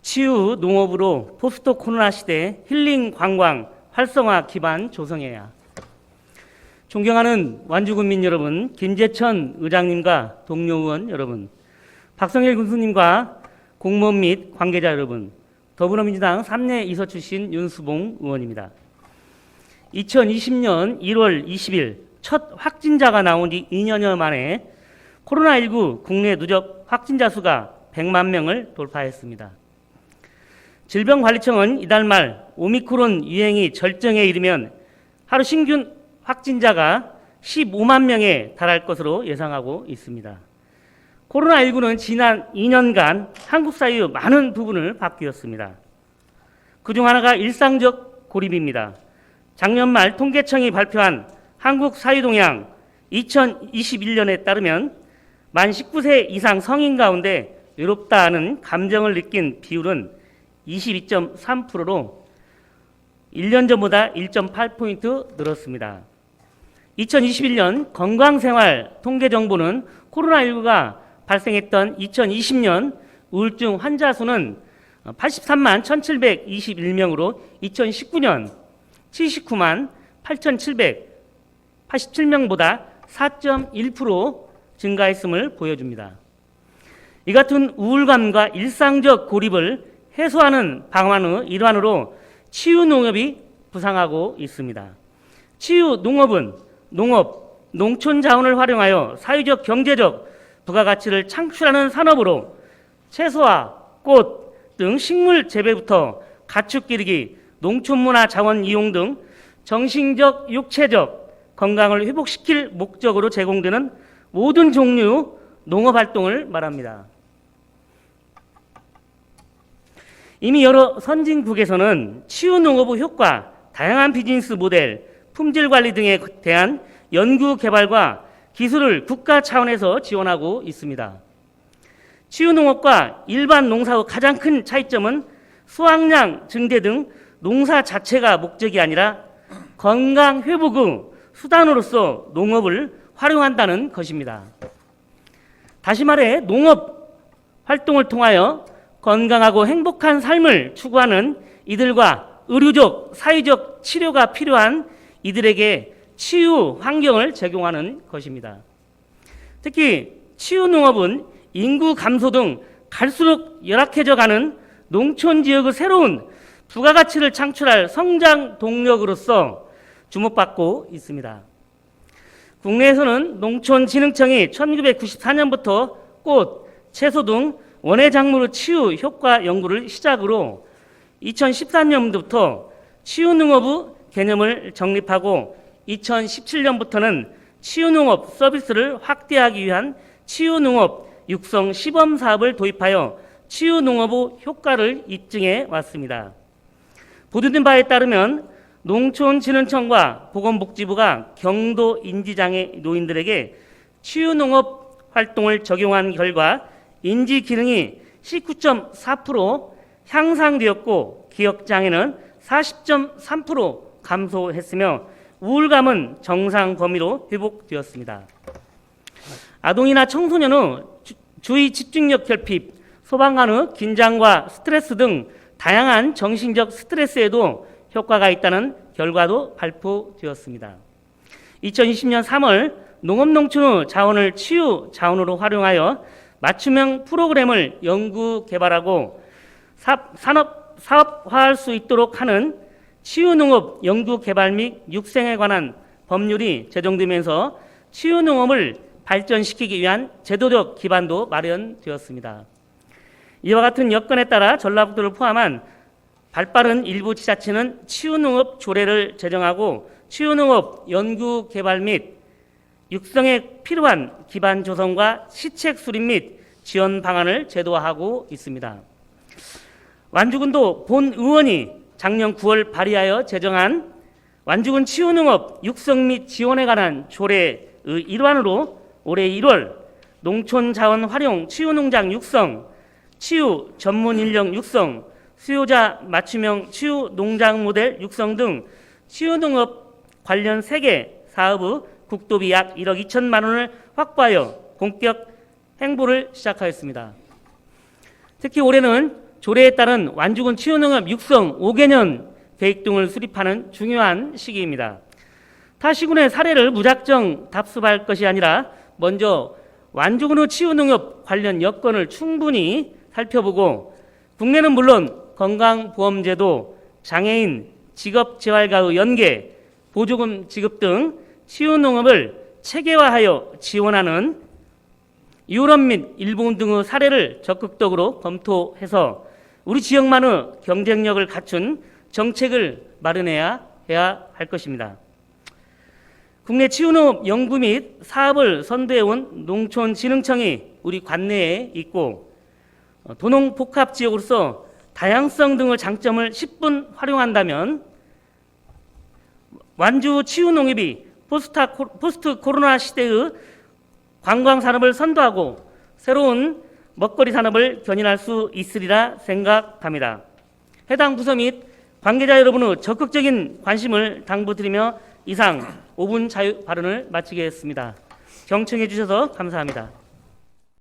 치유 농업으로 포스트 코로나 시대 힐링 관광 활성화 기반 조성해야. 존경하는 완주군민 여러분, 김재천 의장님과 동료 의원 여러분, 박성일 군수님과 공무원 및 관계자 여러분, 더불어민주당 3례 이서 출신 윤수봉 의원입니다. 2020년 1월 20일 첫 확진자가 나온 지 2년여 만에 코로나19 국내 누적 확진자 수가 100만 명을 돌파했습니다. 질병관리청은 이달 말 오미크론 유행이 절정에 이르면 하루 신규 확진자가 15만 명에 달할 것으로 예상하고 있습니다. 코로나19는 지난 2년간 한국 사회의 많은 부분을 바뀌었습니다. 그중 하나가 일상적 고립입니다. 작년 말 통계청이 발표한 한국 사회동향 2021년에 따르면 만 19세 이상 성인 가운데 외롭다는 감정을 느낀 비율은 22.3%로 1년 전보다 1.8포인트 늘었습니다. 2021년 건강생활 통계정보는 코로나19가 발생했던 2020년 우울증 환자 수는 83만 1721명으로 2019년 79만 8787명보다 4.1% 증가했음을 보여줍니다. 이 같은 우울감과 일상적 고립을 해소하는 방안의 일환으로 치유 농업이 부상하고 있습니다. 치유 농업은 농촌 자원을 활용하여 사회적 경제적 부가가치를 창출하는 산업으로 채소와 꽃 등 식물 재배부터 가축 기르기, 농촌문화 자원 이용 등 정신적, 육체적 건강을 회복시킬 목적으로 제공되는 모든 종류 농업활동을 말합니다. 이미 여러 선진국에서는 치유농업의 효과, 다양한 비즈니스 모델, 품질관리 등에 대한 연구 개발과 기술을 국가 차원에서 지원하고 있습니다. 치유농업과 일반 농사의 가장 큰 차이점은 수확량 증대 등 농사 자체가 목적이 아니라 건강 회복의 수단으로서 농업을 활용한다는 것입니다. 다시 말해 농업 활동을 통하여 건강하고 행복한 삶을 추구하는 이들과 의료적, 사회적 치료가 필요한 이들에게 치유 환경을 제공하는 것입니다. 특히 치유농업은 인구 감소 등 갈수록 열악해져 가는 농촌 지역의 새로운 부가가치를 창출할 성장 동력으로서 주목받고 있습니다. 국내에서는 농촌진흥청이 1994년부터 꽃, 채소 등 원예 작물의 치유 효과 연구를 시작으로 2013년부터 치유농업의 개념을 정립하고 2017년부터는 치유농업 서비스를 확대하기 위한 치유농업 육성 시범 사업을 도입하여 치유농업의 효과를 입증해 왔습니다. 보도된 바에 따르면 농촌진흥청과 보건복지부가 경도 인지장애 노인들에게 치유농업 활동을 적용한 결과 인지 기능이 19.4% 향상되었고 기억장애는 40.3% 감소했으며 우울감은 정상 범위로 회복되었습니다. 아동이나 청소년의 주의 집중력 결핍, 소방 간의 긴장과 스트레스 등 다양한 정신적 스트레스에도 효과가 있다는 결과도 발표되었습니다. 2020년 3월 농업농촌의 자원을 치유 자원으로 활용하여 맞춤형 프로그램을 연구 개발하고 사업화할 수 있도록 하는 치유농업 연구 개발 및 육성에 관한 법률이 제정되면서 치유농업을 발전시키기 위한 제도적 기반도 마련되었습니다. 이와 같은 여건에 따라 전라북도를 포함한 발빠른 일부 지자체는 치유농업 조례를 제정하고 치유농업 연구 개발 및 육성에 필요한 기반 조성과 시책 수립 및 지원 방안을 제도화하고 있습니다. 완주군도 본 의원이 작년 9월 발의하여 제정한 완주군 치유농업 육성 및 지원에 관한 조례의 일환으로 올해 1월 농촌 자원 활용 치유농장 육성, 치유 전문 인력 육성, 수요자 맞춤형 치유 농장 모델 육성 등 치유농업 관련 3개 사업의 국도비 약 1억 2천만 원을 확보하여 본격 행보를 시작하였습니다. 특히 올해는 조례에 따른 완주군 치유농업 육성 5개년 계획 등을 수립하는 중요한 시기입니다. 타 시군의 사례를 무작정 답습할 것이 아니라 먼저 완주군의 치유농업 관련 여건을 충분히 살펴보고 국내는 물론 건강보험제도, 장애인, 직업재활과의 연계, 보조금 지급 등 치유농업을 체계화하여 지원하는 유럽 및 일본 등의 사례를 적극적으로 검토해서 우리 지역만의 경쟁력을 갖춘 정책을 마련해야 할 것입니다. 국내 치유농업 연구 및 사업을 선도해온 농촌진흥청이 우리 관내에 있고 도농복합지역으로서 다양성 등의 장점을 10분 활용한다면 완주 치유농업이 포스트 코로나 시대의 관광산업을 선도하고 새로운 먹거리 산업을 견인할 수 있으리라 생각합니다. 해당 부서 및 관계자 여러분의 적극적인 관심을 당부드리며 이상 5분 자유 발언을 마치겠습니다. 경청해 주셔서 감사합니다.